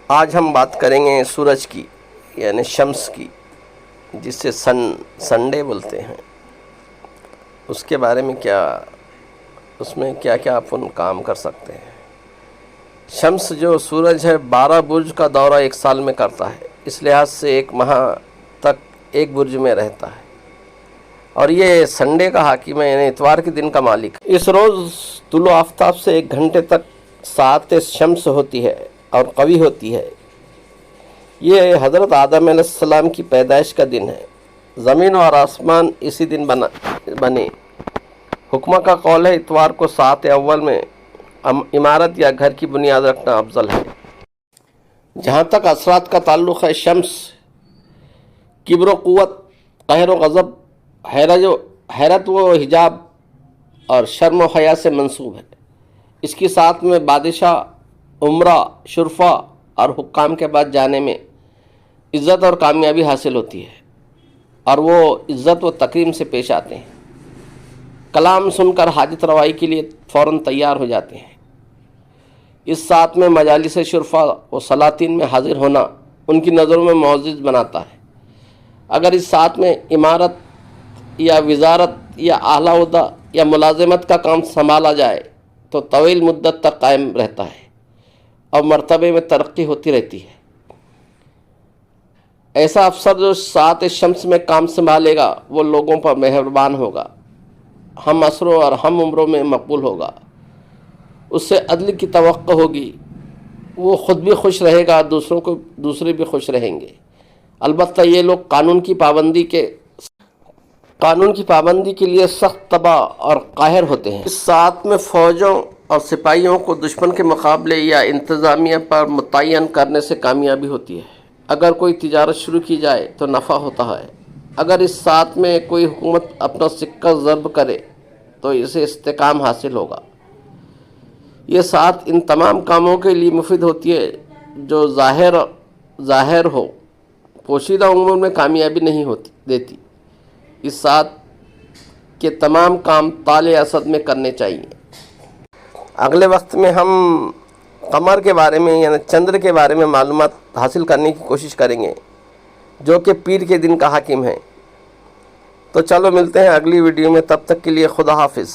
آج ہم بات کریں گے سورج کی یعنی شمس کی، جس سے سنڈے بولتے ہیں، اس کے بارے میں اس میں کیا کیا اپن کام کر سکتے ہیں۔ شمس جو سورج ہے 12 برج کا دورہ ایک سال میں کرتا ہے، اس لحاظ سے ایک ماہ تک ایک برج میں رہتا ہے، اور یہ سنڈے کا حاکم ہے یعنی اتوار کے دن کا مالک ہے۔ اس روز طلوع آفتاب سے 1 گھنٹے تک ساعت شمس ہوتی ہے اور قوی ہوتی ہے۔ یہ حضرت آدم علیہ السلام کی پیدائش کا دن ہے۔ زمین اور آسمان اسی دن بنے۔ حکمہ کا قول ہے اتوار کو ساعت اول میں عمارت یا گھر کی بنیاد رکھنا افضل ہے۔ جہاں تک اثرات کا تعلق ہے، شمس کبر و قوت، قہر و غضب، حیرت و حجاب اور شرم و حیا سے منسوب ہے۔ اس کی ساتھ میں بادشاہ، عمرہ، شرفا اور حکام کے بعد جانے میں عزت اور کامیابی حاصل ہوتی ہے، اور وہ عزت و تکریم سے پیش آتے ہیں۔ کلام سن کر حاجت روائی کے لیے فوراً تیار ہو جاتے ہیں۔ اس ساتھ میں مجالس شرفا و سلاطین میں حاضر ہونا ان کی نظروں میں معزز بناتا ہے۔ اگر اس ساتھ میں عمارت یا وزارت یا اعلیٰ عہدہ یا ملازمت کا کام سنبھالا جائے تو طویل مدت تک قائم رہتا ہے اور مرتبے میں ترقی ہوتی رہتی ہے۔ ایسا افسر جو ساعت شمس میں کام سنبھالے گا وہ لوگوں پر مہربان ہوگا، ہم عصروں اور ہم عمروں میں مقبول ہوگا، اس سے عدل کی توقع ہوگی، وہ خود بھی خوش رہے گا، دوسرے بھی خوش رہیں گے۔ البتہ یہ لوگ قانون کی پابندی کے لیے سخت طبع اور قاہر ہوتے ہیں۔ اس ساعت میں فوجوں اور سپاہیوں کو دشمن کے مقابلے یا انتظامیہ پر متعین کرنے سے کامیابی ہوتی ہے۔ اگر کوئی تجارت شروع کی جائے تو نفع ہوتا ہے۔ اگر اس ساعت میں کوئی حکومت اپنا سکہ ضرب کرے تو اسے استحکام حاصل ہوگا۔ یہ ساعت ان تمام کاموں کے لیے مفید ہوتی ہے جو ظاہر ہو، پوشیدہ امور میں کامیابی نہیں دیتی۔ اس ساعت کے تمام کام طالع اسد میں کرنے چاہیے۔ اگلے وقت میں ہم قمر کے بارے میں یعنی چندر کے بارے میں معلومات حاصل کرنے کی کوشش کریں گے، جو کہ پیر کے دن کا حاکم ہے۔ تو چلو ملتے ہیں اگلی ویڈیو میں، تب تک کے لیے خدا حافظ۔